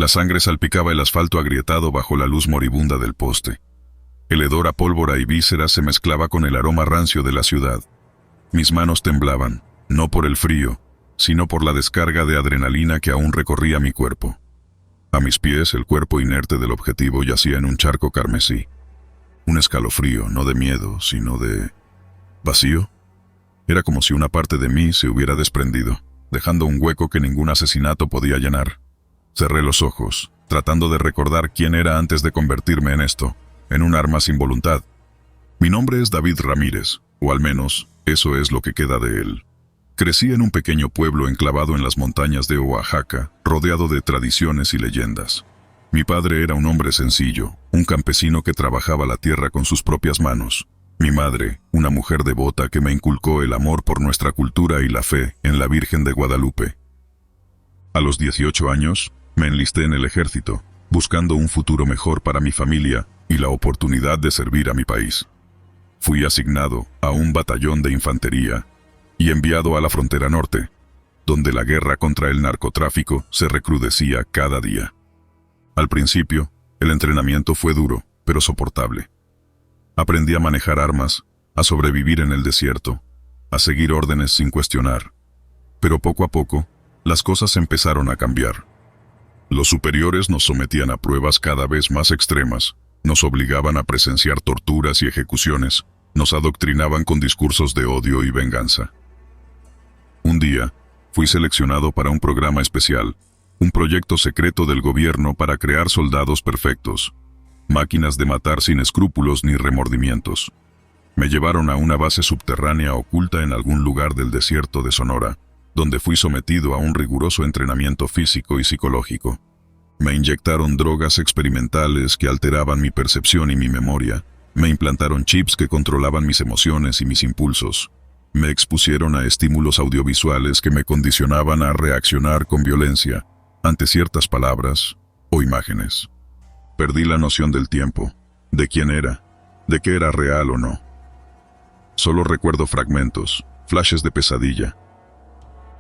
La sangre salpicaba el asfalto agrietado bajo la luz moribunda del poste. El hedor a pólvora y vísceras se mezclaba con el aroma rancio de la ciudad. Mis manos temblaban, no por el frío, sino por la descarga de adrenalina que aún recorría mi cuerpo. A mis pies, el cuerpo inerte del objetivo yacía en un charco carmesí. Un escalofrío, no de miedo, sino de vacío. Era como si una parte de mí se hubiera desprendido, dejando un hueco que ningún asesinato podía llenar. Cerré los ojos, tratando de recordar quién era antes de convertirme en esto, en un arma sin voluntad. Mi nombre es David Ramírez, o al menos, eso es lo que queda de él. Crecí en un pequeño pueblo enclavado en las montañas de Oaxaca, rodeado de tradiciones y leyendas. Mi padre era un hombre sencillo, un campesino que trabajaba la tierra con sus propias manos. Mi madre, una mujer devota que me inculcó el amor por nuestra cultura y la fe en la Virgen de Guadalupe. A los 18 años, me enlisté en el ejército, buscando un futuro mejor para mi familia y la oportunidad de servir a mi país. Fui asignado a un batallón de infantería y enviado a la frontera norte, donde la guerra contra el narcotráfico se recrudecía cada día. Al principio, el entrenamiento fue duro, pero soportable. Aprendí a manejar armas, a sobrevivir en el desierto, a seguir órdenes sin cuestionar. Pero poco a poco, las cosas empezaron a cambiar. Los superiores nos sometían a pruebas cada vez más extremas, nos obligaban a presenciar torturas y ejecuciones, nos adoctrinaban con discursos de odio y venganza. Un día, fui seleccionado para un programa especial, un proyecto secreto del gobierno para crear soldados perfectos, máquinas de matar sin escrúpulos ni remordimientos. Me llevaron a una base subterránea oculta en algún lugar del desierto de Sonora, donde fui sometido a un riguroso entrenamiento físico y psicológico. Me inyectaron drogas experimentales que alteraban mi percepción y mi memoria. Me implantaron chips que controlaban mis emociones y mis impulsos. Me expusieron a estímulos audiovisuales que me condicionaban a reaccionar con violencia ante ciertas palabras o imágenes. Perdí la noción del tiempo, de quién era, de qué era real o no. Solo recuerdo fragmentos, flashes de pesadilla.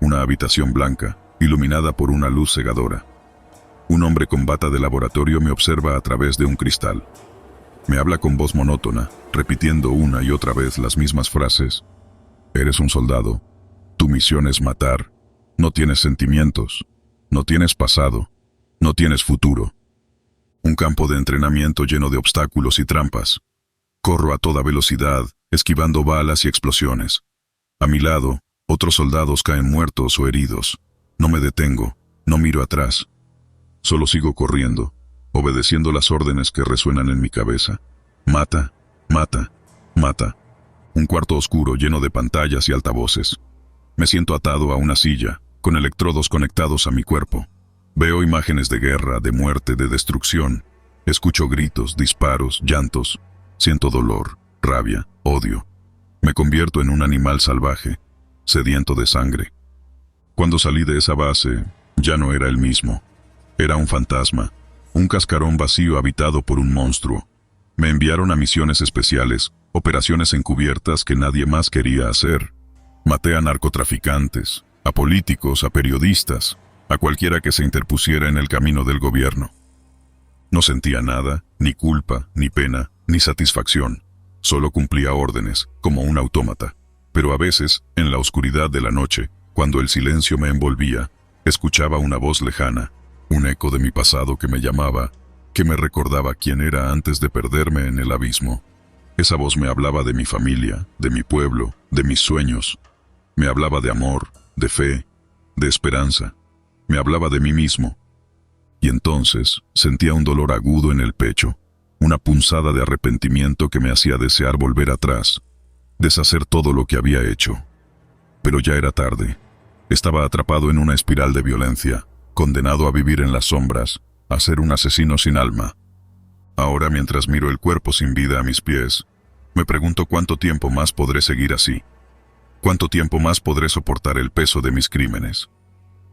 Una habitación blanca, iluminada por una luz cegadora. Un hombre con bata de laboratorio me observa a través de un cristal. Me habla con voz monótona, repitiendo una y otra vez las mismas frases. Eres un soldado. Tu misión es matar. No tienes sentimientos. No tienes pasado. No tienes futuro. Un campo de entrenamiento lleno de obstáculos y trampas. Corro a toda velocidad, esquivando balas y explosiones. A mi lado, otros soldados caen muertos o heridos. No me detengo, no miro atrás. Solo sigo corriendo, obedeciendo las órdenes que resuenan en mi cabeza. Mata, mata, mata. Un cuarto oscuro lleno de pantallas y altavoces. Me siento atado a una silla, con electrodos conectados a mi cuerpo. Veo imágenes de guerra, de muerte, de destrucción. Escucho gritos, disparos, llantos. Siento dolor, rabia, odio. Me convierto en un animal salvaje, sediento de sangre. Cuando salí de esa base, ya no era el mismo. Era un fantasma, un cascarón vacío habitado por un monstruo. Me enviaron a misiones especiales, operaciones encubiertas que nadie más quería hacer. Maté a narcotraficantes, a políticos, a periodistas, a cualquiera que se interpusiera en el camino del gobierno. No sentía nada, ni culpa, ni pena, ni satisfacción. Solo cumplía órdenes, como un autómata. Pero a veces, en la oscuridad de la noche, cuando el silencio me envolvía, escuchaba una voz lejana, un eco de mi pasado que me llamaba, que me recordaba quién era antes de perderme en el abismo. Esa voz me hablaba de mi familia, de mi pueblo, de mis sueños. Me hablaba de amor, de fe, de esperanza. Me hablaba de mí mismo. Y entonces sentía un dolor agudo en el pecho, una punzada de arrepentimiento que me hacía desear volver atrás, deshacer todo lo que había hecho. Pero ya era tarde. Estaba atrapado en una espiral de violencia, condenado a vivir en las sombras, a ser un asesino sin alma. Ahora, mientras miro el cuerpo sin vida a mis pies, me pregunto cuánto tiempo más podré seguir así. ¿Cuánto tiempo más podré soportar el peso de mis crímenes?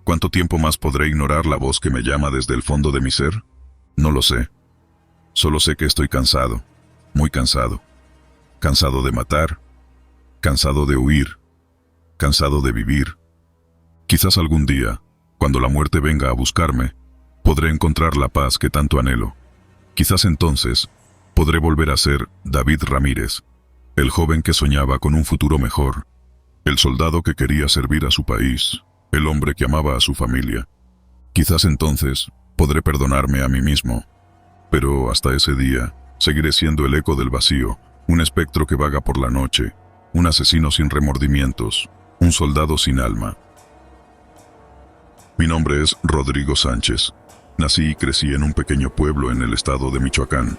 ¿Cuánto tiempo más podré ignorar la voz que me llama desde el fondo de mi ser? No lo sé. Solo sé que estoy cansado, muy cansado. Cansado de matar, cansado de huir, cansado de vivir. Quizás algún día, cuando la muerte venga a buscarme, podré encontrar la paz que tanto anhelo. Quizás entonces podré volver a ser David Ramírez, el joven que soñaba con un futuro mejor, el soldado que quería servir a su país, el hombre que amaba a su familia. Quizás entonces podré perdonarme a mí mismo, pero hasta ese día seguiré siendo el eco del vacío, un espectro que vaga por la noche, un asesino sin remordimientos, un soldado sin alma. Mi nombre es Rodrigo Sánchez. Nací y crecí en un pequeño pueblo en el estado de Michoacán.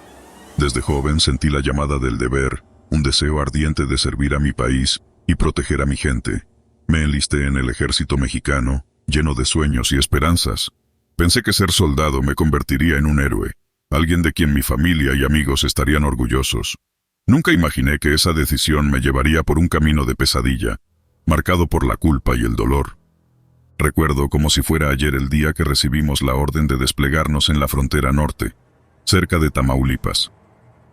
Desde joven sentí la llamada del deber, un deseo ardiente de servir a mi país y proteger a mi gente. Me enlisté en el ejército mexicano, lleno de sueños y esperanzas. Pensé que ser soldado me convertiría en un héroe, alguien de quien mi familia y amigos estarían orgullosos. Nunca imaginé que esa decisión me llevaría por un camino de pesadilla, marcado por la culpa y el dolor. Recuerdo como si fuera ayer el día que recibimos la orden de desplegarnos en la frontera norte, cerca de Tamaulipas.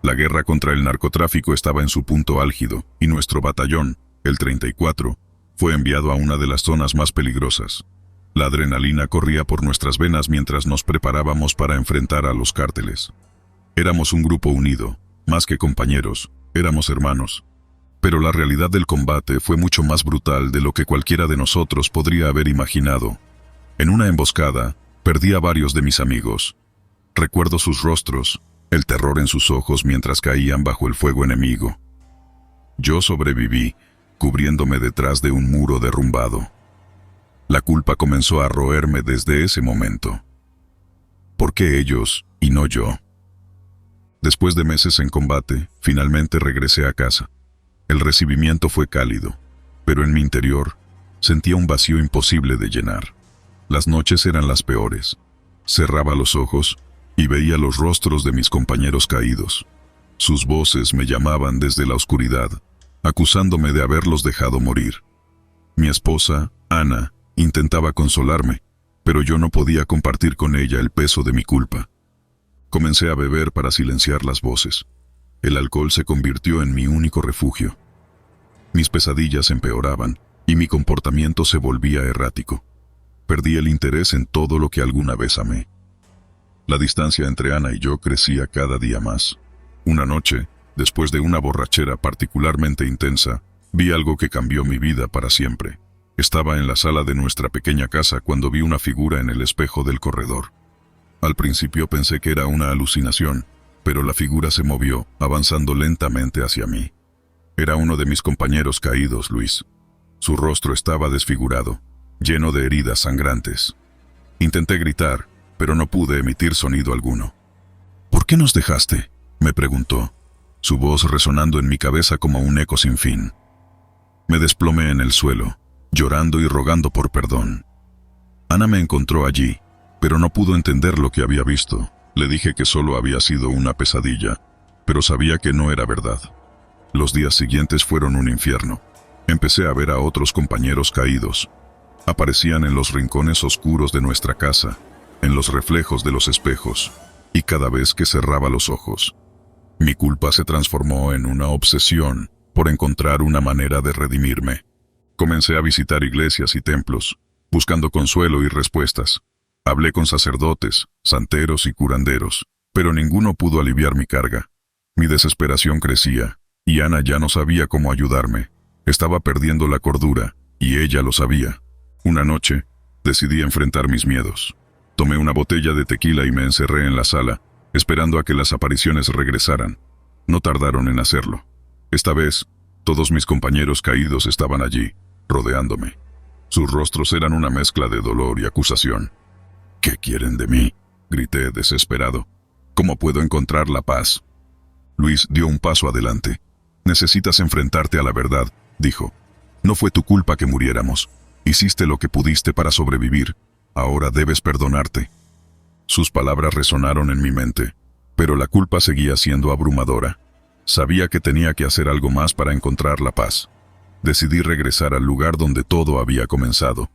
La guerra contra el narcotráfico estaba en su punto álgido, y nuestro batallón, el 34, fue enviado a una de las zonas más peligrosas. La adrenalina corría por nuestras venas mientras nos preparábamos para enfrentar a los cárteles. Éramos un grupo unido, más que compañeros, éramos hermanos. Pero la realidad del combate fue mucho más brutal de lo que cualquiera de nosotros podría haber imaginado. En una emboscada, perdí a varios de mis amigos. Recuerdo sus rostros, el terror en sus ojos mientras caían bajo el fuego enemigo. Yo sobreviví, cubriéndome detrás de un muro derrumbado. La culpa comenzó a roerme desde ese momento. ¿Por qué ellos y no yo? Después de meses en combate, finalmente regresé a casa. El recibimiento fue cálido, pero en mi interior sentía un vacío imposible de llenar. Las noches eran las peores. Cerraba los ojos y veía los rostros de mis compañeros caídos. Sus voces me llamaban desde la oscuridad, acusándome de haberlos dejado morir. Mi esposa, Ana, intentaba consolarme, pero yo no podía compartir con ella el peso de mi culpa. Comencé a beber para silenciar las voces. El alcohol se convirtió en mi único refugio. Mis pesadillas empeoraban y mi comportamiento se volvía errático. Perdí el interés en todo lo que alguna vez amé. La distancia entre Ana y yo crecía cada día más. Una noche, después de una borrachera particularmente intensa, vi algo que cambió mi vida para siempre. Estaba en la sala de nuestra pequeña casa cuando vi una figura en el espejo del corredor. Al principio pensé que era una alucinación, pero la figura se movió, avanzando lentamente hacia mí. Era uno de mis compañeros caídos, Luis. Su rostro estaba desfigurado, lleno de heridas sangrantes. Intenté gritar, pero no pude emitir sonido alguno. ¿Por qué nos dejaste?, me preguntó, su voz resonando en mi cabeza como un eco sin fin. Me desplomé en el suelo, llorando y rogando por perdón. Ana me encontró allí, pero no pudo entender lo que había visto. Le dije que solo había sido una pesadilla, pero sabía que no era verdad. Los días siguientes fueron un infierno. Empecé a ver a otros compañeros caídos. Aparecían en los rincones oscuros de nuestra casa, en los reflejos de los espejos, y cada vez que cerraba los ojos. Mi culpa se transformó en una obsesión por encontrar una manera de redimirme. Comencé a visitar iglesias y templos, buscando consuelo y respuestas. Hablé con sacerdotes, santeros y curanderos, pero ninguno pudo aliviar mi carga. Mi desesperación crecía, y Ana ya no sabía cómo ayudarme. Estaba perdiendo la cordura, y ella lo sabía. Una noche, decidí enfrentar mis miedos. Tomé una botella de tequila y me encerré en la sala, esperando a que las apariciones regresaran. No tardaron en hacerlo. Esta vez, todos mis compañeros caídos estaban allí, rodeándome. Sus rostros eran una mezcla de dolor y acusación. ¿Qué quieren de mí?, grité desesperado. ¿Cómo puedo encontrar la paz? Luis dio un paso adelante. Necesitas enfrentarte a la verdad, dijo. No fue tu culpa que muriéramos. Hiciste lo que pudiste para sobrevivir. Ahora debes perdonarte. Sus palabras resonaron en mi mente, pero la culpa seguía siendo abrumadora. Sabía que tenía que hacer algo más para encontrar la paz. Decidí regresar al lugar donde todo había comenzado.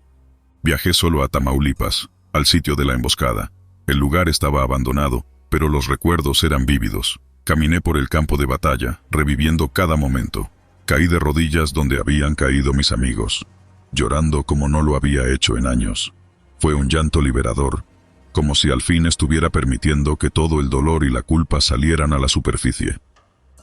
Viajé solo a Tamaulipas, al sitio de la emboscada. El lugar estaba abandonado, pero los recuerdos eran vívidos. Caminé por el campo de batalla, reviviendo cada momento. Caí de rodillas donde habían caído mis amigos, llorando como no lo había hecho en años. Fue un llanto liberador, como si al fin estuviera permitiendo que todo el dolor y la culpa salieran a la superficie.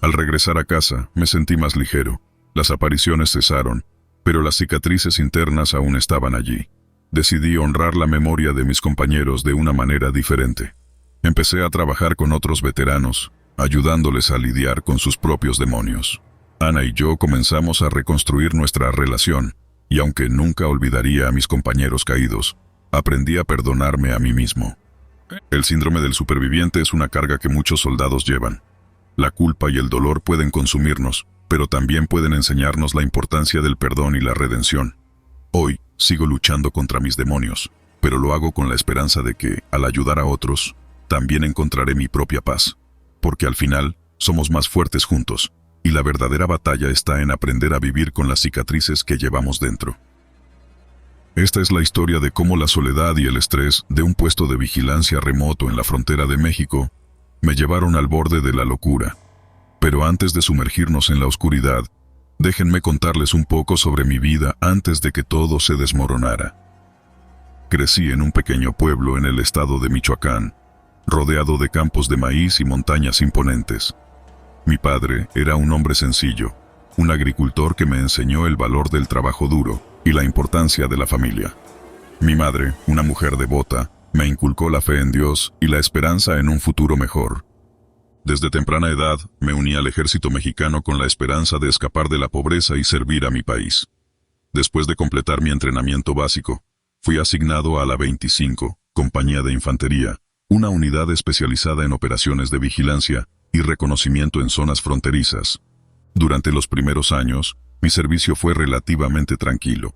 Al regresar a casa, me sentí más ligero. Las apariciones cesaron, pero las cicatrices internas aún estaban allí. Decidí honrar la memoria de mis compañeros de una manera diferente. Empecé a trabajar con otros veteranos, ayudándoles a lidiar con sus propios demonios. Ana y yo comenzamos a reconstruir nuestra relación, y aunque nunca olvidaría a mis compañeros caídos, aprendí a perdonarme a mí mismo. El síndrome del superviviente es una carga que muchos soldados llevan. La culpa y el dolor pueden consumirnos, pero también pueden enseñarnos la importancia del perdón y la redención. Hoy, sigo luchando contra mis demonios, pero lo hago con la esperanza de que, al ayudar a otros, también encontraré mi propia paz. Porque al final, somos más fuertes juntos, y la verdadera batalla está en aprender a vivir con las cicatrices que llevamos dentro. Esta es la historia de cómo la soledad y el estrés de un puesto de vigilancia remoto en la frontera de México me llevaron al borde de la locura. Pero antes de sumergirnos en la oscuridad, déjenme contarles un poco sobre mi vida antes de que todo se desmoronara. Crecí en un pequeño pueblo en el estado de Michoacán, rodeado de campos de maíz y montañas imponentes. Mi padre era un hombre sencillo, un agricultor que me enseñó el valor del trabajo duro y la importancia de la familia. Mi madre, una mujer devota, me inculcó la fe en Dios y la esperanza en un futuro mejor. Desde temprana edad, me uní al ejército mexicano con la esperanza de escapar de la pobreza y servir a mi país. Después de completar mi entrenamiento básico, fui asignado a la 25, Compañía de Infantería, una unidad especializada en operaciones de vigilancia y reconocimiento en zonas fronterizas. Durante los primeros años, mi servicio fue relativamente tranquilo.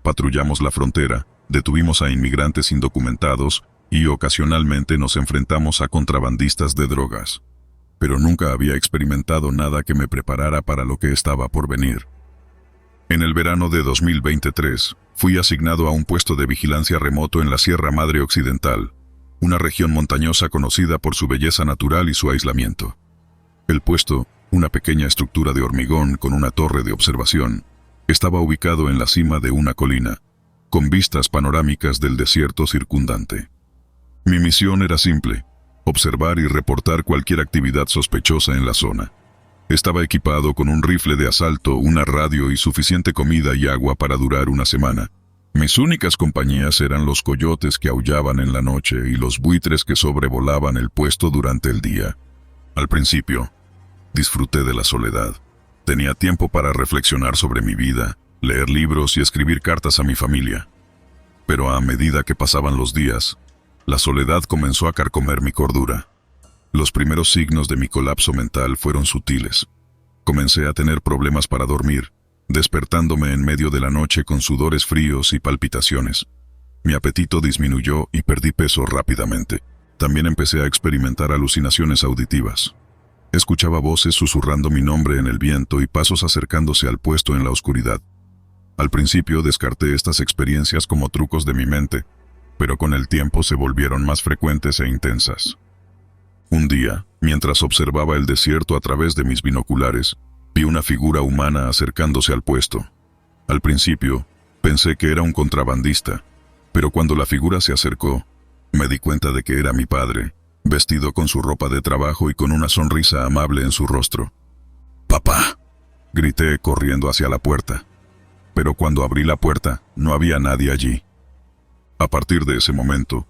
Patrullamos la frontera, detuvimos a inmigrantes indocumentados y ocasionalmente nos enfrentamos a contrabandistas de drogas. Pero nunca había experimentado nada que me preparara para lo que estaba por venir. En el verano de 2023, fui asignado a un puesto de vigilancia remoto en la Sierra Madre Occidental, una región montañosa conocida por su belleza natural y su aislamiento. El puesto, una pequeña estructura de hormigón con una torre de observación, estaba ubicado en la cima de una colina, con vistas panorámicas del desierto circundante. Mi misión era simple: observar y reportar cualquier actividad sospechosa en la zona. Estaba equipado con un rifle de asalto, una radio y suficiente comida y agua para durar una semana. Mis únicas compañías eran los coyotes que aullaban en la noche y los buitres que sobrevolaban el puesto durante el día. Al principio, disfruté de la soledad. Tenía tiempo para reflexionar sobre mi vida, leer libros y escribir cartas a mi familia. Pero a medida que pasaban los días, la soledad comenzó a carcomer mi cordura. Los primeros signos de mi colapso mental fueron sutiles. Comencé a tener problemas para dormir, despertándome en medio de la noche con sudores fríos y palpitaciones. Mi apetito disminuyó y perdí peso rápidamente. También empecé a experimentar alucinaciones auditivas. Escuchaba voces susurrando mi nombre en el viento y pasos acercándose al puesto en la oscuridad. Al principio descarté estas experiencias como trucos de mi mente, pero con el tiempo se volvieron más frecuentes e intensas. Un día, mientras observaba el desierto a través de mis binoculares, vi una figura humana acercándose al puesto. Al principio, pensé que era un contrabandista, pero cuando la figura se acercó, me di cuenta de que era mi padre, vestido con su ropa de trabajo y con una sonrisa amable en su rostro. «¡Papá!», grité corriendo hacia la puerta. Pero cuando abrí la puerta, no había nadie allí. A partir de ese momento,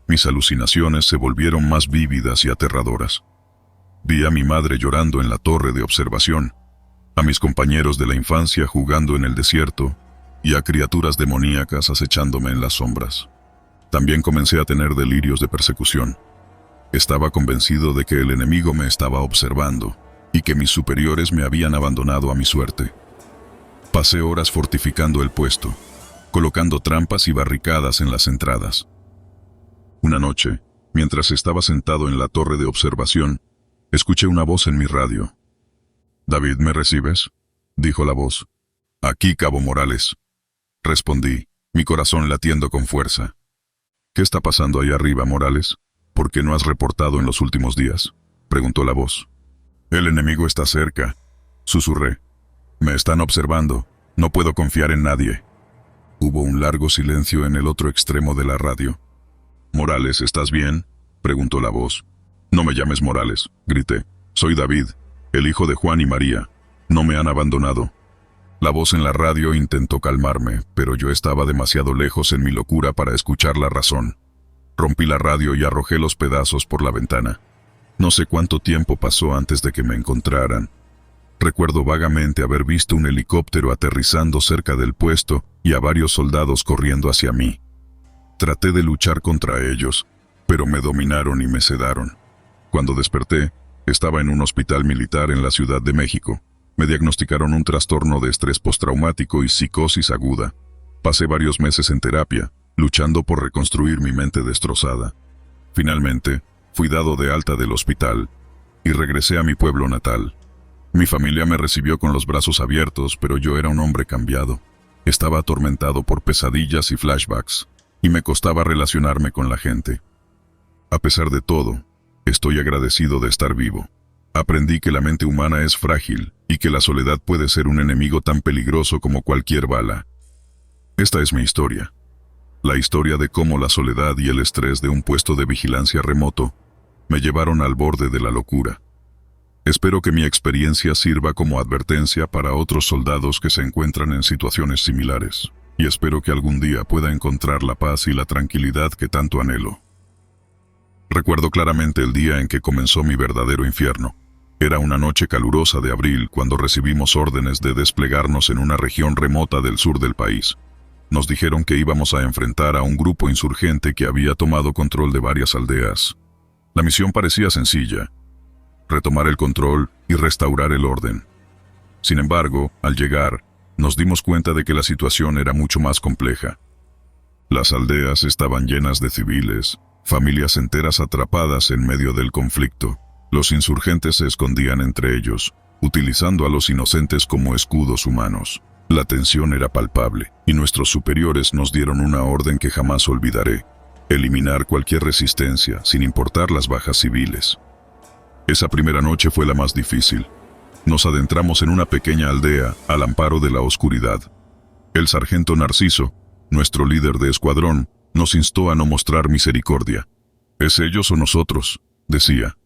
mis alucinaciones se volvieron más vívidas y aterradoras. Vi a mi madre llorando en la torre de observación, a mis compañeros de la infancia jugando en el desierto y a criaturas demoníacas acechándome en las sombras. También comencé a tener delirios de persecución. Estaba convencido de que el enemigo me estaba observando y que mis superiores me habían abandonado a mi suerte. Pasé horas fortificando el puesto, colocando trampas y barricadas en las entradas. Una noche, mientras estaba sentado en la torre de observación, escuché una voz en mi radio. «David, ¿me recibes?», dijo la voz. «Aquí, Cabo Morales», respondí, mi corazón latiendo con fuerza. «¿Qué está pasando ahí arriba, Morales? ¿Por qué no has reportado en los últimos días?», preguntó la voz. «El enemigo está cerca», susurré. «Me están observando. No puedo confiar en nadie». Hubo un largo silencio en el otro extremo de la radio. «Morales, ¿estás bien?», preguntó la voz. «No me llames Morales», grité. «Soy David, el hijo de Juan y María. No me han abandonado». La voz en la radio intentó calmarme, pero yo estaba demasiado lejos en mi locura para escuchar la razón. Rompí la radio y arrojé los pedazos por la ventana. No sé cuánto tiempo pasó antes de que me encontraran. Recuerdo vagamente haber visto un helicóptero aterrizando cerca del puesto y a varios soldados corriendo hacia mí. Traté de luchar contra ellos, pero me dominaron y me sedaron. Cuando desperté, estaba en un hospital militar en la Ciudad de México. Me diagnosticaron un trastorno de estrés postraumático y psicosis aguda. Pasé varios meses en terapia, luchando por reconstruir mi mente destrozada. Finalmente, fui dado de alta del hospital y regresé a mi pueblo natal. Mi familia me recibió con los brazos abiertos, pero yo era un hombre cambiado. Estaba atormentado por pesadillas y flashbacks, y me costaba relacionarme con la gente. A pesar de todo, estoy agradecido de estar vivo. Aprendí que la mente humana es frágil y que la soledad puede ser un enemigo tan peligroso como cualquier bala. Esta es mi historia. La historia de cómo la soledad y el estrés de un puesto de vigilancia remoto me llevaron al borde de la locura. Espero que mi experiencia sirva como advertencia para otros soldados que se encuentran en situaciones similares, y espero que algún día pueda encontrar la paz y la tranquilidad que tanto anhelo. Recuerdo claramente el día en que comenzó mi verdadero infierno. Era una noche calurosa de abril cuando recibimos órdenes de desplegarnos en una región remota del sur del país. Nos dijeron que íbamos a enfrentar a un grupo insurgente que había tomado control de varias aldeas. La misión parecía sencilla: retomar el control y restaurar el orden. Sin embargo, al llegar, nos dimos cuenta de que la situación era mucho más compleja. Las aldeas estaban llenas de civiles, familias enteras atrapadas en medio del conflicto. Los insurgentes se escondían entre ellos, utilizando a los inocentes como escudos humanos. La tensión era palpable, y nuestros superiores nos dieron una orden que jamás olvidaré: eliminar cualquier resistencia, sin importar las bajas civiles. Esa primera noche fue la más difícil. Nos adentramos en una pequeña aldea al amparo de la oscuridad. El sargento Narciso, nuestro líder de escuadrón, nos instó a no mostrar misericordia. «¿Es ellos o nosotros?», decía.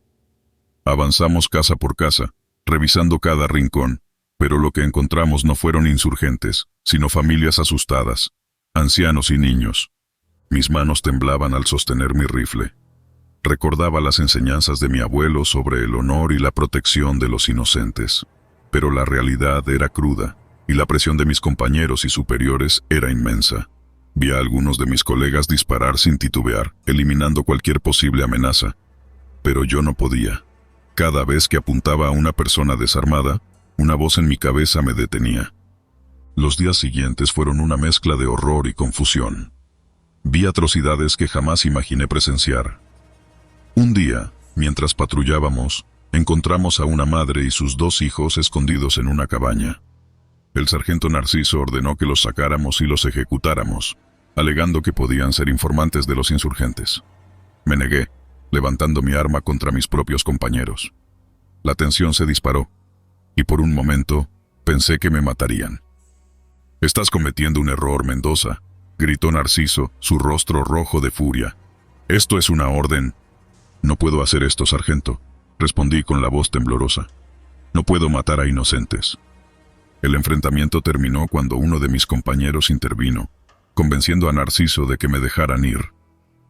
Avanzamos casa por casa, revisando cada rincón, pero lo que encontramos no fueron insurgentes, sino familias asustadas, ancianos y niños. Mis manos temblaban al sostener mi rifle. Recordaba las enseñanzas de mi abuelo sobre el honor y la protección de los inocentes. Pero la realidad era cruda, y la presión de mis compañeros y superiores era inmensa. Vi a algunos de mis colegas disparar sin titubear, eliminando cualquier posible amenaza. Pero yo no podía. Cada vez que apuntaba a una persona desarmada, una voz en mi cabeza me detenía. Los días siguientes fueron una mezcla de horror y confusión. Vi atrocidades que jamás imaginé presenciar. Un día, mientras patrullábamos, encontramos a una madre y sus 2 hijos escondidos en una cabaña. El sargento Narciso ordenó que los sacáramos y los ejecutáramos, alegando que podían ser informantes de los insurgentes. Me negué, levantando mi arma contra mis propios compañeros. La tensión se disparó, y por un momento pensé que me matarían. «Estás cometiendo un error, Mendoza», gritó Narciso, su rostro rojo de furia. «Esto es una orden». «No puedo hacer esto, sargento», respondí con la voz temblorosa. «No puedo matar a inocentes». El enfrentamiento terminó cuando uno de mis compañeros intervino, convenciendo a Narciso de que me dejaran ir.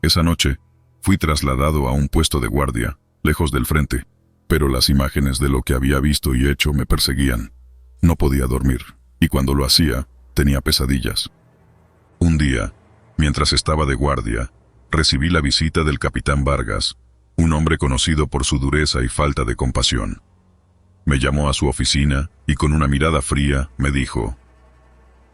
Esa noche, fui trasladado a un puesto de guardia, lejos del frente, pero las imágenes de lo que había visto y hecho me perseguían. No podía dormir, y cuando lo hacía, tenía pesadillas. Un día, mientras estaba de guardia, recibí la visita del capitán Vargas, un hombre conocido por su dureza y falta de compasión. Me llamó a su oficina y con una mirada fría me dijo: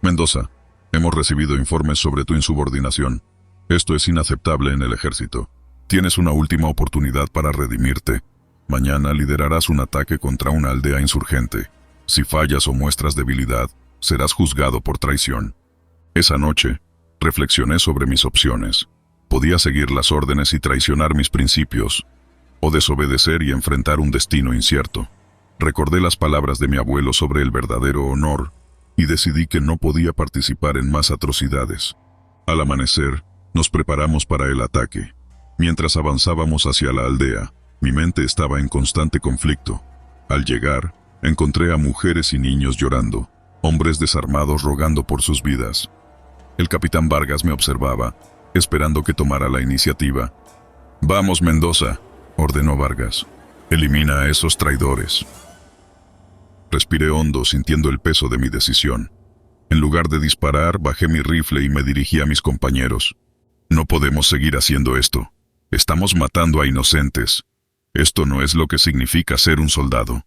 «Mendoza, hemos recibido informes sobre tu insubordinación. Esto es inaceptable en el ejército. Tienes una última oportunidad para redimirte. Mañana liderarás un ataque contra una aldea insurgente. Si fallas o muestras debilidad, serás juzgado por traición». Esa noche, reflexioné sobre mis opciones. Podía seguir las órdenes y traicionar mis principios, o desobedecer y enfrentar un destino incierto. Recordé las palabras de mi abuelo sobre el verdadero honor, y decidí que no podía participar en más atrocidades. Al amanecer, nos preparamos para el ataque. Mientras avanzábamos hacia la aldea, mi mente estaba en constante conflicto. Al llegar, encontré a mujeres y niños llorando, hombres desarmados rogando por sus vidas. El capitán Vargas me observaba, esperando que tomara la iniciativa. «Vamos, Mendoza», ordenó Vargas. «Elimina a esos traidores». Respiré hondo, sintiendo el peso de mi decisión. En lugar de disparar, bajé mi rifle y me dirigí a mis compañeros. «No podemos seguir haciendo esto. Estamos matando a inocentes. Esto no es lo que significa ser un soldado»,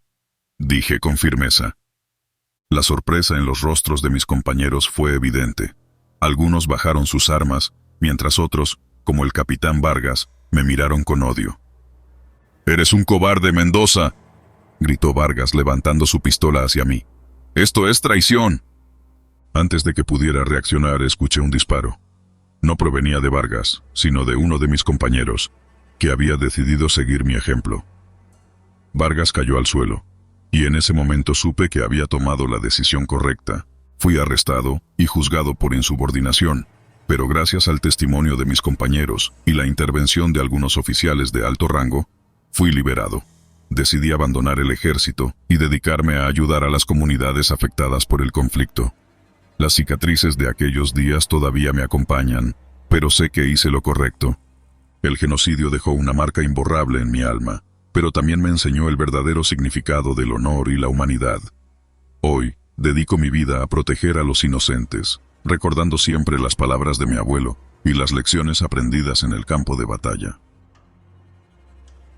dije con firmeza. La sorpresa en los rostros de mis compañeros fue evidente. Algunos bajaron sus armas, mientras otros, como el capitán Vargas, me miraron con odio. «¡Eres un cobarde, Mendoza!», gritó Vargas levantando su pistola hacia mí. «¡Esto es traición!». Antes de que pudiera reaccionar, escuché un disparo. No provenía de Vargas, sino de uno de mis compañeros, que había decidido seguir mi ejemplo. Vargas cayó al suelo, y en ese momento supe que había tomado la decisión correcta. Fui arrestado y juzgado por insubordinación, pero gracias al testimonio de mis compañeros y la intervención de algunos oficiales de alto rango, fui liberado. Decidí abandonar el ejército y dedicarme a ayudar a las comunidades afectadas por el conflicto. Las cicatrices de aquellos días todavía me acompañan, pero sé que hice lo correcto. El genocidio dejó una marca imborrable en mi alma, pero también me enseñó el verdadero significado del honor y la humanidad. Hoy, dedico mi vida a proteger a los inocentes, recordando siempre las palabras de mi abuelo y las lecciones aprendidas en el campo de batalla.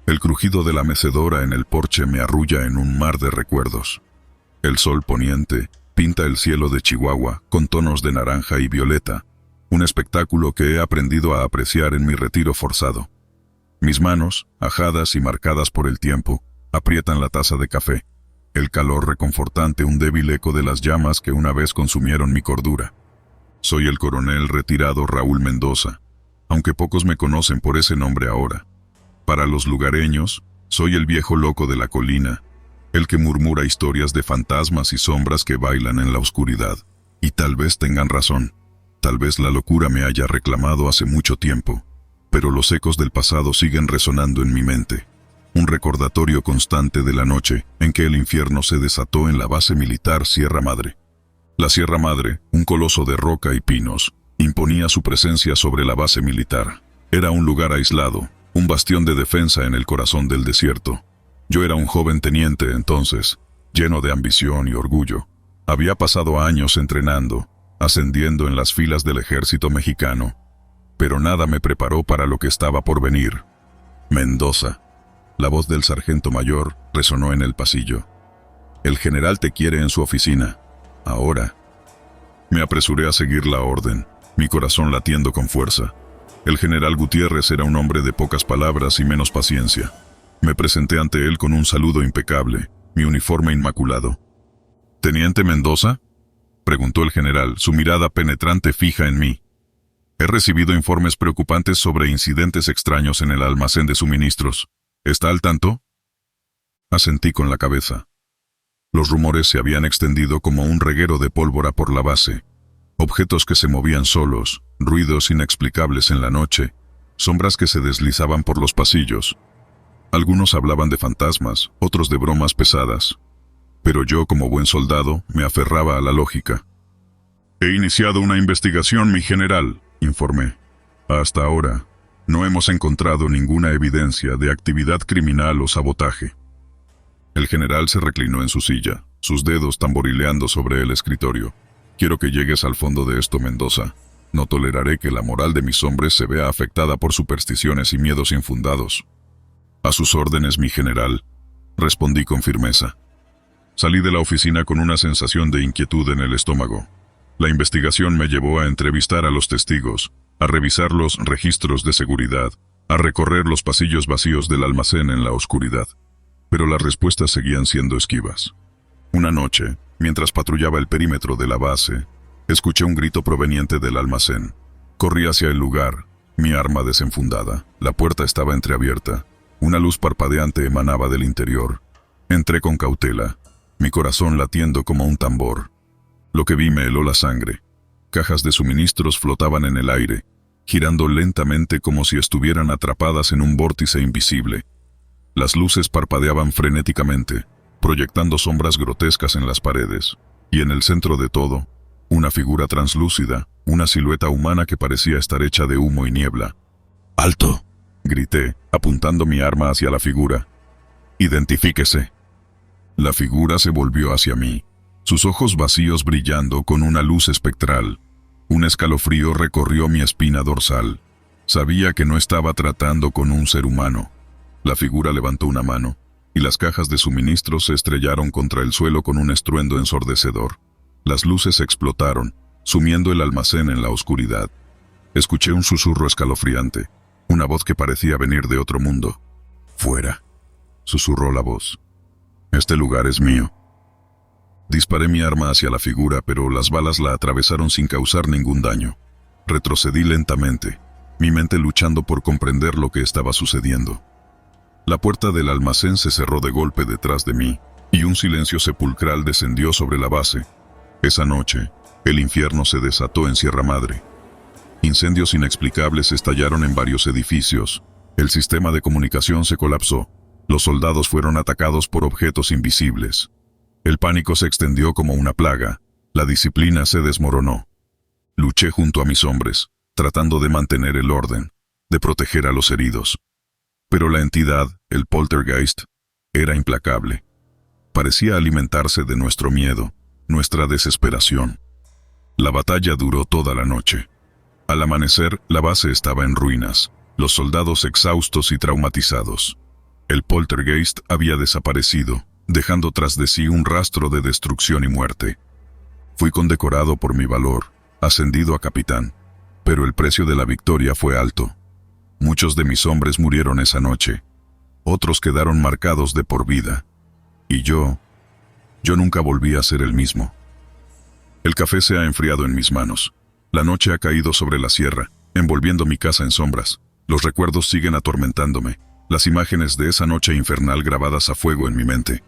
El crujido de la mecedora en el porche me arrulla en un mar de recuerdos. El sol poniente pinta el cielo de Chihuahua con tonos de naranja y violeta, un espectáculo que he aprendido a apreciar en mi retiro forzado. Mis manos, ajadas y marcadas por el tiempo, aprietan la taza de café. El calor reconfortante, un débil eco de las llamas que una vez consumieron mi cordura. Soy el coronel retirado Raúl Mendoza, aunque pocos me conocen por ese nombre ahora. Para los lugareños, soy el viejo loco de la colina, el que murmura historias de fantasmas y sombras que bailan en la oscuridad. Y tal vez tengan razón. Tal vez la locura me haya reclamado hace mucho tiempo, pero los ecos del pasado siguen resonando en mi mente. Un recordatorio constante de la noche en que el infierno se desató en la base militar Sierra Madre. La Sierra Madre, un coloso de roca y pinos, imponía su presencia sobre la base militar. Era un lugar aislado, un bastión de defensa en el corazón del desierto. Yo era un joven teniente entonces, lleno de ambición y orgullo. Había pasado años entrenando, ascendiendo en las filas del ejército mexicano, pero nada me preparó para lo que estaba por venir. Mendoza. La voz del sargento mayor resonó en el pasillo. El general te quiere en su oficina. Ahora. Me apresuré a seguir la orden, mi corazón latiendo con fuerza. El general Gutiérrez era un hombre de pocas palabras y menos paciencia. Me presenté ante él con un saludo impecable, mi uniforme inmaculado. «¿Teniente Mendoza?», preguntó el general, su mirada penetrante fija en mí. «He recibido informes preocupantes sobre incidentes extraños en el almacén de suministros. ¿Está al tanto?». Asentí con la cabeza. Los rumores se habían extendido como un reguero de pólvora por la base. Objetos que se movían solos, ruidos inexplicables en la noche, sombras que se deslizaban por los pasillos. Algunos hablaban de fantasmas, otros de bromas pesadas. Pero yo, como buen soldado, me aferraba a la lógica. «He iniciado una investigación, mi general», informé. «Hasta ahora, no hemos encontrado ninguna evidencia de actividad criminal o sabotaje». El general se reclinó en su silla, sus dedos tamborileando sobre el escritorio. «Quiero que llegues al fondo de esto, Mendoza. No toleraré que la moral de mis hombres se vea afectada por supersticiones y miedos infundados». «A sus órdenes, mi general», respondí con firmeza. Salí de la oficina con una sensación de inquietud en el estómago. La investigación me llevó a entrevistar a los testigos, a revisar los registros de seguridad, a recorrer los pasillos vacíos del almacén en la oscuridad. Pero las respuestas seguían siendo esquivas. Una noche, mientras patrullaba el perímetro de la base, escuché un grito proveniente del almacén. Corrí hacia el lugar, mi arma desenfundada. La puerta estaba entreabierta. Una luz parpadeante emanaba del interior. Entré con cautela, mi corazón latiendo como un tambor. Lo que vi me heló la sangre. Cajas de suministros flotaban en el aire, girando lentamente como si estuvieran atrapadas en un vórtice invisible. Las luces parpadeaban frenéticamente, proyectando sombras grotescas en las paredes, y en el centro de todo, una figura translúcida, una silueta humana que parecía estar hecha de humo y niebla. ¡Alto!, grité, apuntando mi arma hacia la figura. ¡Identifíquese! La figura se volvió hacia mí, sus ojos vacíos brillando con una luz espectral. Un escalofrío recorrió mi espina dorsal. Sabía que no estaba tratando con un ser humano. La figura levantó una mano, y las cajas de suministros se estrellaron contra el suelo con un estruendo ensordecedor. Las luces explotaron, sumiendo el almacén en la oscuridad. Escuché un susurro escalofriante, una voz que parecía venir de otro mundo. «Fuera», susurró la voz. «Este lugar es mío». Disparé mi arma hacia la figura, pero las balas la atravesaron sin causar ningún daño. Retrocedí lentamente, mi mente luchando por comprender lo que estaba sucediendo. La puerta del almacén se cerró de golpe detrás de mí, y un silencio sepulcral descendió sobre la base. Esa noche, el infierno se desató en Sierra Madre. Incendios inexplicables estallaron en varios edificios. El sistema de comunicación se colapsó. Los soldados fueron atacados por objetos invisibles. El pánico se extendió como una plaga. La disciplina se desmoronó. Luché junto a mis hombres, tratando de mantener el orden, de proteger a los heridos. Pero la entidad, el poltergeist, era implacable. Parecía alimentarse de nuestro miedo, nuestra desesperación. La batalla duró toda la noche. Al amanecer, la base estaba en ruinas, los soldados exhaustos y traumatizados. El poltergeist había desaparecido, dejando tras de sí un rastro de destrucción y muerte. Fui condecorado por mi valor, ascendido a capitán, pero el precio de la victoria fue alto. Muchos de mis hombres murieron esa noche, otros quedaron marcados de por vida, y yo nunca volví a ser el mismo. El café se ha enfriado en mis manos. La noche ha caído sobre la sierra, envolviendo mi casa en sombras. Los recuerdos siguen atormentándome, las imágenes de esa noche infernal grabadas a fuego en mi mente.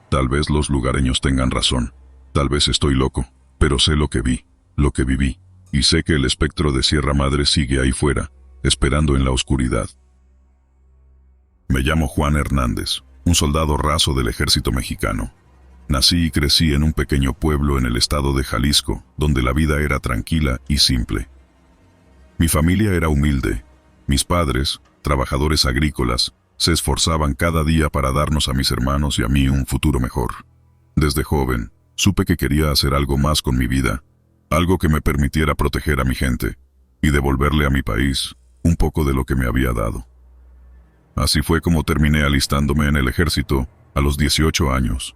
Tal vez los lugareños tengan razón, tal vez estoy loco, pero sé lo que vi, lo que viví, y sé que el espectro de Sierra Madre sigue ahí fuera, esperando en la oscuridad. Me llamo Juan Hernández, un soldado raso del ejército mexicano. Nací y crecí en un pequeño pueblo en el estado de Jalisco, donde la vida era tranquila y simple. Mi familia era humilde. Mis padres, trabajadores agrícolas, se esforzaban cada día para darnos a mis hermanos y a mí un futuro mejor. Desde joven, supe que quería hacer algo más con mi vida, algo que me permitiera proteger a mi gente y devolverle a mi país un poco de lo que me había dado. Así fue como terminé alistándome en el ejército a los 18 años.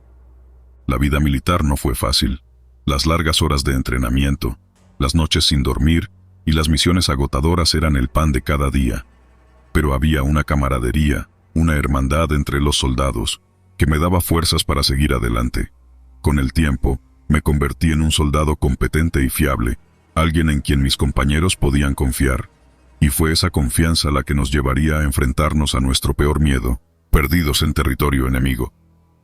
La vida militar no fue fácil. Las largas horas de entrenamiento, las noches sin dormir y las misiones agotadoras eran el pan de cada día. Pero había una camaradería, una hermandad entre los soldados, que me daba fuerzas para seguir adelante. Con el tiempo, me convertí en un soldado competente y fiable, alguien en quien mis compañeros podían confiar. Y fue esa confianza la que nos llevaría a enfrentarnos a nuestro peor miedo, perdidos en territorio enemigo.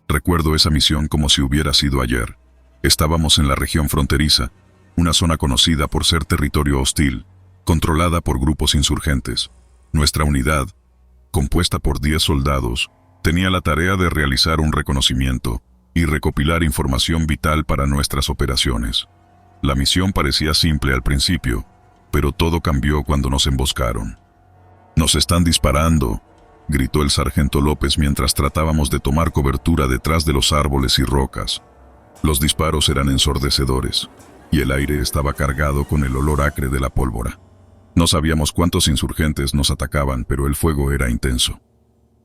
Recuerdo esa misión como si hubiera sido ayer. Estábamos en la región fronteriza, una zona conocida por ser territorio hostil, controlada por grupos insurgentes. Nuestra unidad, compuesta por 10 soldados, tenía la tarea de realizar un reconocimiento y recopilar información vital para nuestras operaciones. La misión parecía simple al principio, pero todo cambió cuando nos emboscaron. «¡Nos están disparando!», gritó el sargento López mientras tratábamos de tomar cobertura detrás de los árboles y rocas. Los disparos eran ensordecedores, y el aire estaba cargado con el olor acre de la pólvora. No sabíamos cuántos insurgentes nos atacaban, pero el fuego era intenso.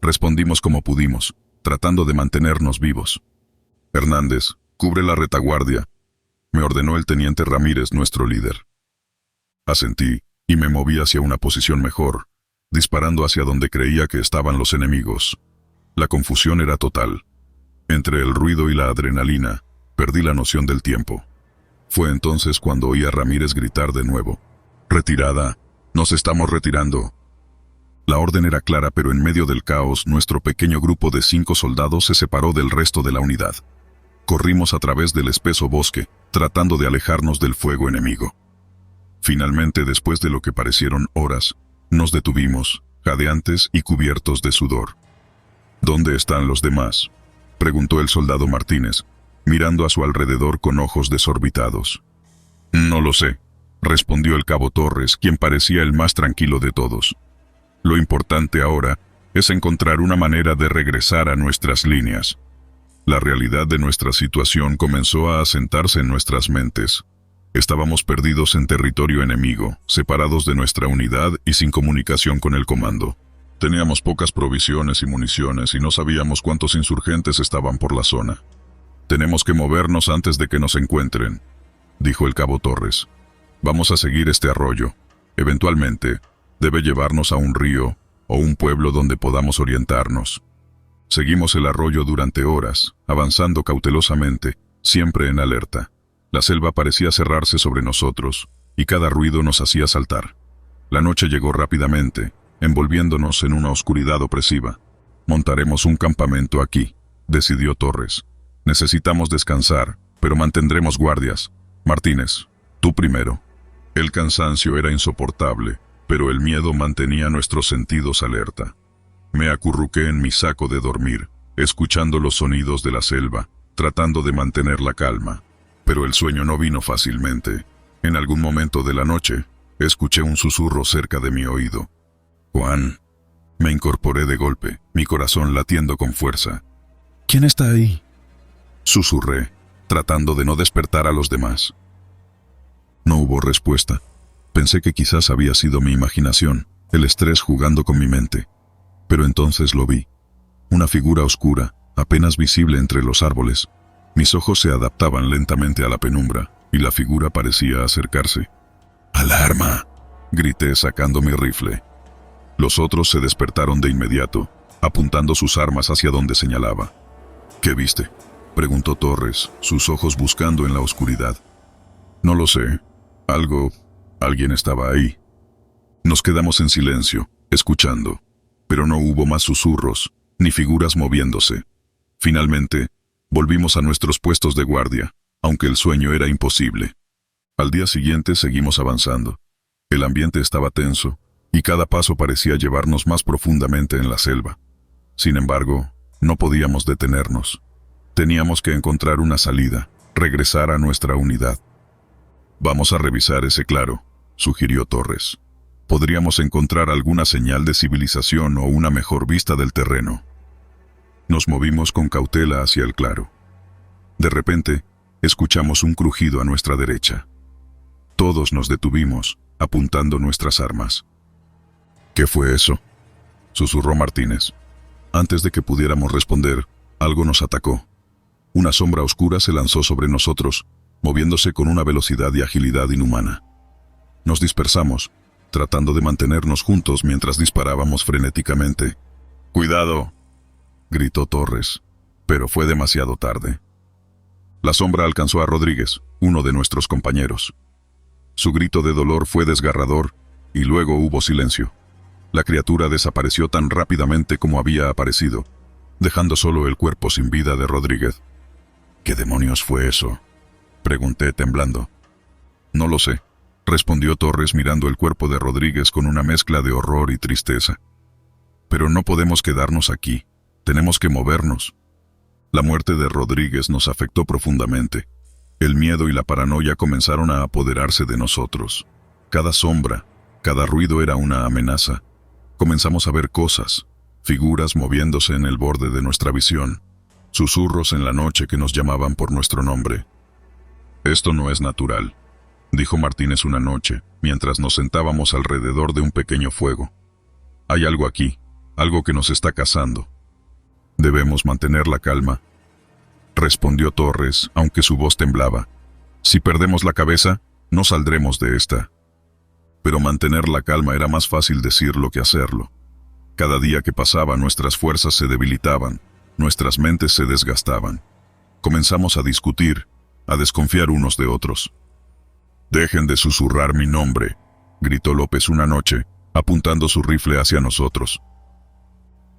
Respondimos como pudimos, tratando de mantenernos vivos. «Hernández, cubre la retaguardia», me ordenó el teniente Ramírez, nuestro líder. Asentí, y me moví hacia una posición mejor, disparando hacia donde creía que estaban los enemigos. La confusión era total. Entre el ruido y la adrenalina, perdí la noción del tiempo. Fue entonces cuando oí a Ramírez gritar de nuevo: «¡Retirada! ¡Nos estamos retirando!». La orden era clara, pero en medio del caos, nuestro pequeño grupo de 5 soldados se separó del resto de la unidad. Corrimos a través del espeso bosque, tratando de alejarnos del fuego enemigo. Finalmente, después de lo que parecieron horas, nos detuvimos, jadeantes y cubiertos de sudor. ¿Dónde están los demás?, preguntó el soldado Martínez, mirando a su alrededor con ojos desorbitados. No lo sé, respondió el cabo Torres, quien parecía el más tranquilo de todos. Lo importante ahora es encontrar una manera de regresar a nuestras líneas. La realidad de nuestra situación comenzó a asentarse en nuestras mentes. Estábamos perdidos en territorio enemigo, separados de nuestra unidad y sin comunicación con el comando. Teníamos pocas provisiones y municiones y no sabíamos cuántos insurgentes estaban por la zona. Tenemos que movernos antes de que nos encuentren, dijo el cabo Torres. Vamos a seguir este arroyo. Eventualmente, debe llevarnos a un río o un pueblo donde podamos orientarnos. Seguimos el arroyo durante horas, avanzando cautelosamente, siempre en alerta. La selva parecía cerrarse sobre nosotros, y cada ruido nos hacía saltar. La noche llegó rápidamente, envolviéndonos en una oscuridad opresiva. Montaremos un campamento aquí, decidió Torres. Necesitamos descansar, pero mantendremos guardias. Martínez, tú primero. El cansancio era insoportable, pero el miedo mantenía nuestros sentidos alerta. Me acurruqué en mi saco de dormir, escuchando los sonidos de la selva, tratando de mantener la calma. Pero el sueño no vino fácilmente. En algún momento de la noche, escuché un susurro cerca de mi oído. Juan. Me incorporé de golpe, mi corazón latiendo con fuerza. ¿Quién está ahí?, susurré, tratando de no despertar a los demás. No hubo respuesta. Pensé que quizás había sido mi imaginación, el estrés jugando con mi mente. Pero entonces lo vi. Una figura oscura, apenas visible entre los árboles. Mis ojos se adaptaban lentamente a la penumbra, y la figura parecía acercarse. ¡Alarma!, grité sacando mi rifle. Los otros se despertaron de inmediato, apuntando sus armas hacia donde señalaba. ¿Qué viste?, preguntó Torres, sus ojos buscando en la oscuridad. No lo sé. Alguien estaba ahí. Nos quedamos en silencio, escuchando, pero no hubo más susurros, ni figuras moviéndose. Finalmente, volvimos a nuestros puestos de guardia, aunque el sueño era imposible. Al día siguiente seguimos avanzando. El ambiente estaba tenso, y cada paso parecía llevarnos más profundamente en la selva. Sin embargo, no podíamos detenernos. Teníamos que encontrar una salida, regresar a nuestra unidad. Vamos a revisar ese claro, sugirió Torres. Podríamos encontrar alguna señal de civilización o una mejor vista del terreno. Nos movimos con cautela hacia el claro. De repente, escuchamos un crujido a nuestra derecha. Todos nos detuvimos, apuntando nuestras armas. ¿Qué fue eso?, susurró Martínez. Antes de que pudiéramos responder, algo nos atacó. Una sombra oscura se lanzó sobre nosotros, moviéndose con una velocidad y agilidad inhumana. Nos dispersamos, tratando de mantenernos juntos mientras disparábamos frenéticamente. ¡Cuidado!, gritó Torres, pero fue demasiado tarde. La sombra alcanzó a Rodríguez, uno de nuestros compañeros. Su grito de dolor fue desgarrador, y luego hubo silencio. La criatura desapareció tan rápidamente como había aparecido, dejando solo el cuerpo sin vida de Rodríguez. ¿Qué demonios fue eso?, pregunté temblando. No lo sé, respondió Torres mirando el cuerpo de Rodríguez con una mezcla de horror y tristeza. Pero no podemos quedarnos aquí, tenemos que movernos. La muerte de Rodríguez nos afectó profundamente. El miedo y la paranoia comenzaron a apoderarse de nosotros. Cada sombra, cada ruido era una amenaza. Comenzamos a ver cosas, figuras moviéndose en el borde de nuestra visión, susurros en la noche que nos llamaban por nuestro nombre. Esto no es natural, dijo Martínez una noche, mientras nos sentábamos alrededor de un pequeño fuego. Hay algo aquí, algo que nos está cazando. Debemos mantener la calma, respondió Torres, aunque su voz temblaba. Si perdemos la cabeza, no saldremos de esta. Pero mantener la calma era más fácil decirlo que hacerlo. Cada día que pasaba nuestras fuerzas se debilitaban, nuestras mentes se desgastaban. Comenzamos a discutir, a desconfiar unos de otros. «Dejen de susurrar mi nombre», gritó López una noche, apuntando su rifle hacia nosotros.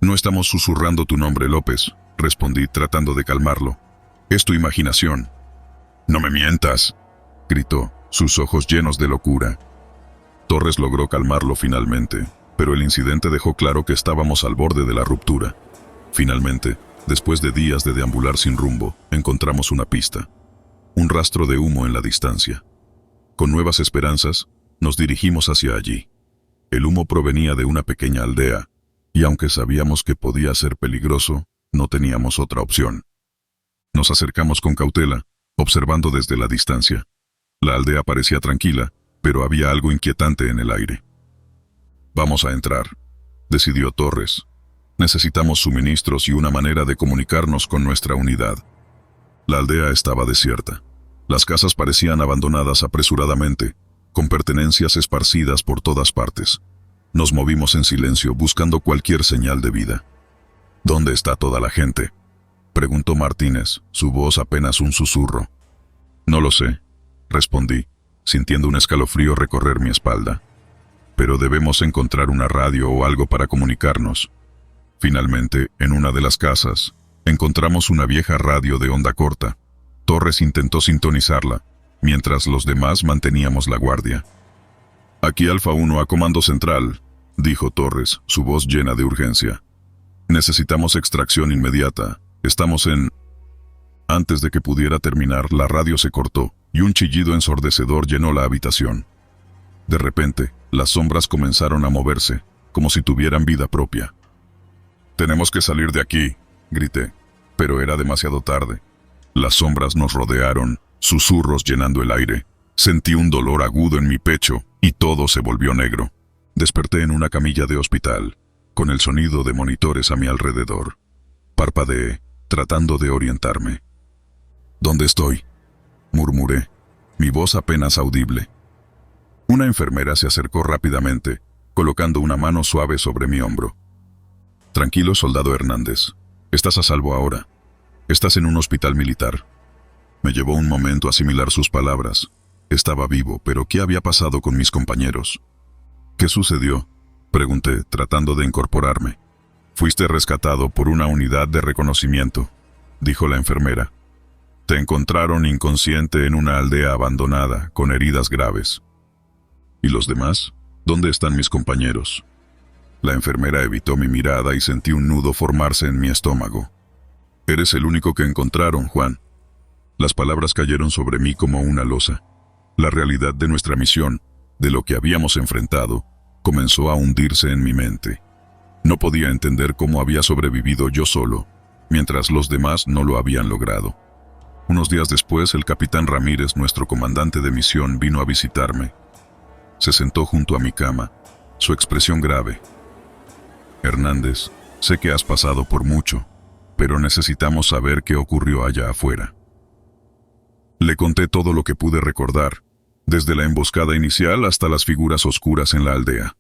«No estamos susurrando tu nombre, López», respondí tratando de calmarlo. «Es tu imaginación». «No me mientas», gritó, sus ojos llenos de locura. Torres logró calmarlo finalmente, pero el incidente dejó claro que estábamos al borde de la ruptura. Finalmente, después de días de deambular sin rumbo, encontramos una pista. Un rastro de humo en la distancia. Con nuevas esperanzas, nos dirigimos hacia allí. El humo provenía de una pequeña aldea, y aunque sabíamos que podía ser peligroso, no teníamos otra opción. Nos acercamos con cautela, observando desde la distancia. La aldea parecía tranquila, pero había algo inquietante en el aire. «Vamos a entrar», decidió Torres. «Necesitamos suministros y una manera de comunicarnos con nuestra unidad». La aldea estaba desierta. Las casas parecían abandonadas apresuradamente, con pertenencias esparcidas por todas partes. Nos movimos en silencio buscando cualquier señal de vida. «¿Dónde está toda la gente?», preguntó Martínez, su voz apenas un susurro. «No lo sé», respondí, sintiendo un escalofrío recorrer mi espalda. «Pero debemos encontrar una radio o algo para comunicarnos». Finalmente, en una de las casas, encontramos una vieja radio de onda corta. Torres intentó sintonizarla, mientras los demás manteníamos la guardia. «Aquí Alfa 1 a Comando Central», dijo Torres, su voz llena de urgencia. «Necesitamos extracción inmediata. Estamos en...». Antes de que pudiera terminar, la radio se cortó, y un chillido ensordecedor llenó la habitación. De repente, las sombras comenzaron a moverse, como si tuvieran vida propia. «Tenemos que salir de aquí», grité, pero era demasiado tarde. Las sombras nos rodearon, susurros llenando el aire. Sentí un dolor agudo en mi pecho, y todo se volvió negro. Desperté en una camilla de hospital, con el sonido de monitores a mi alrededor. Parpadeé, tratando de orientarme. «¿Dónde estoy?», murmuré, mi voz apenas audible. Una enfermera se acercó rápidamente, colocando una mano suave sobre mi hombro. «Tranquilo, soldado Hernández. Estás a salvo ahora. Estás en un hospital militar». Me llevó un momento asimilar sus palabras. Estaba vivo, pero ¿qué había pasado con mis compañeros? «¿Qué sucedió?», pregunté, tratando de incorporarme. «Fuiste rescatado por una unidad de reconocimiento», dijo la enfermera. «Te encontraron inconsciente en una aldea abandonada, con heridas graves». «¿Y los demás? ¿Dónde están mis compañeros?». La enfermera evitó mi mirada y sentí un nudo formarse en mi estómago. «Eres el único que encontraron, Juan». Las palabras cayeron sobre mí como una losa. La realidad de nuestra misión, de lo que habíamos enfrentado, comenzó a hundirse en mi mente. No podía entender cómo había sobrevivido yo solo, mientras los demás no lo habían logrado. Unos días después, el capitán Ramírez, nuestro comandante de misión, vino a visitarme. Se sentó junto a mi cama, su expresión grave. «Hernández, sé que has pasado por mucho, pero necesitamos saber qué ocurrió allá afuera». Le conté todo lo que pude recordar, desde la emboscada inicial hasta las figuras oscuras en la aldea.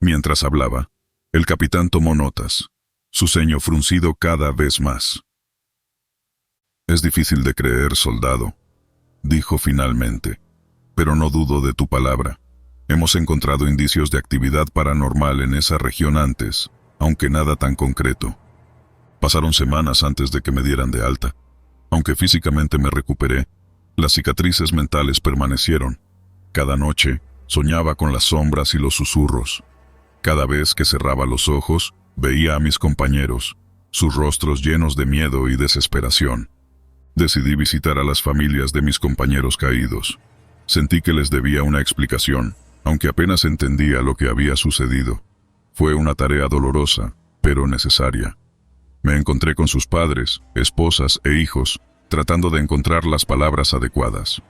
Mientras hablaba, el capitán tomó notas, su ceño fruncido cada vez más. «Es difícil de creer, soldado», dijo finalmente, «pero no dudo de tu palabra. Hemos encontrado indicios de actividad paranormal en esa región antes, aunque nada tan concreto. Pasaron semanas antes de que me dieran de alta. Aunque físicamente me recuperé, las cicatrices mentales permanecieron. Cada noche soñaba con las sombras y los susurros. Cada vez que cerraba los ojos, veía a mis compañeros, sus rostros llenos de miedo y desesperación. Decidí visitar a las familias de mis compañeros caídos. Sentí que les debía una explicación, aunque apenas entendía lo que había sucedido. Fue una tarea dolorosa, pero necesaria. Me encontré con sus padres, esposas e hijos, tratando de encontrar las palabras adecuadas.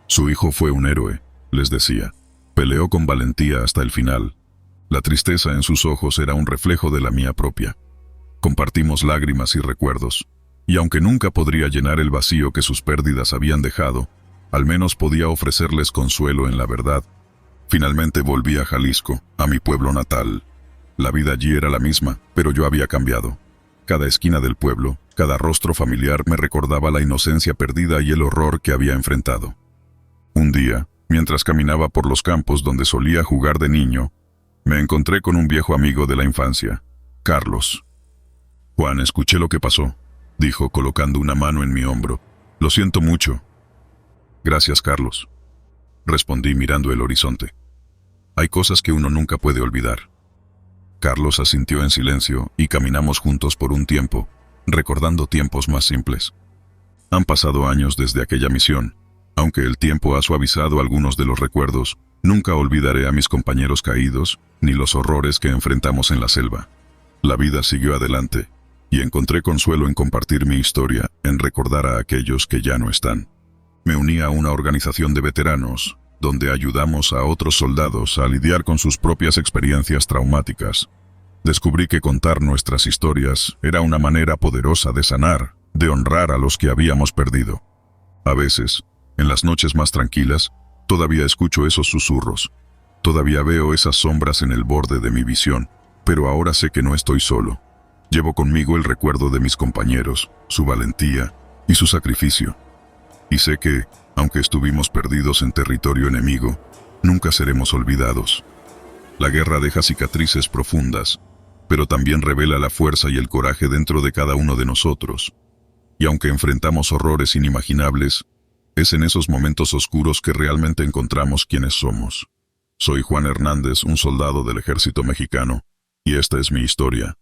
«Su hijo fue un héroe», les decía. «Peleó con valentía hasta el final». La tristeza en sus ojos era un reflejo de la mía propia. Compartimos lágrimas y recuerdos, y aunque nunca podría llenar el vacío que sus pérdidas habían dejado, al menos podía ofrecerles consuelo en la verdad. Finalmente volví a Jalisco, a mi pueblo natal. La vida allí era la misma, pero yo había cambiado. Cada esquina del pueblo, cada rostro familiar me recordaba la inocencia perdida y el horror que había enfrentado. Un día, mientras caminaba por los campos donde solía jugar de niño, me encontré con un viejo amigo de la infancia, Carlos. «Juan, escuché lo que pasó», dijo colocando una mano en mi hombro. «Lo siento mucho». «Gracias, Carlos», respondí mirando el horizonte. Hay cosas que uno nunca puede olvidar. Carlos asintió en silencio y caminamos juntos por un tiempo, recordando tiempos más simples. Han pasado años desde aquella misión. Aunque el tiempo ha suavizado algunos de los recuerdos, nunca olvidaré a mis compañeros caídos, ni los horrores que enfrentamos en la selva. La vida siguió adelante, y encontré consuelo en compartir mi historia, en recordar a aquellos que ya no están. Me uní a una organización de veteranos, donde ayudamos a otros soldados a lidiar con sus propias experiencias traumáticas. Descubrí que contar nuestras historias era una manera poderosa de sanar, de honrar a los que habíamos perdido. A veces, en las noches más tranquilas, todavía escucho esos susurros. Todavía veo esas sombras en el borde de mi visión, pero ahora sé que no estoy solo. Llevo conmigo el recuerdo de mis compañeros, su valentía y su sacrificio. Y sé que, aunque estuvimos perdidos en territorio enemigo, nunca seremos olvidados. La guerra deja cicatrices profundas, pero también revela la fuerza y el coraje dentro de cada uno de nosotros. Y aunque enfrentamos horrores inimaginables, es en esos momentos oscuros que realmente encontramos quiénes somos. Soy Juan Hernández, un soldado del ejército mexicano, y esta es mi historia.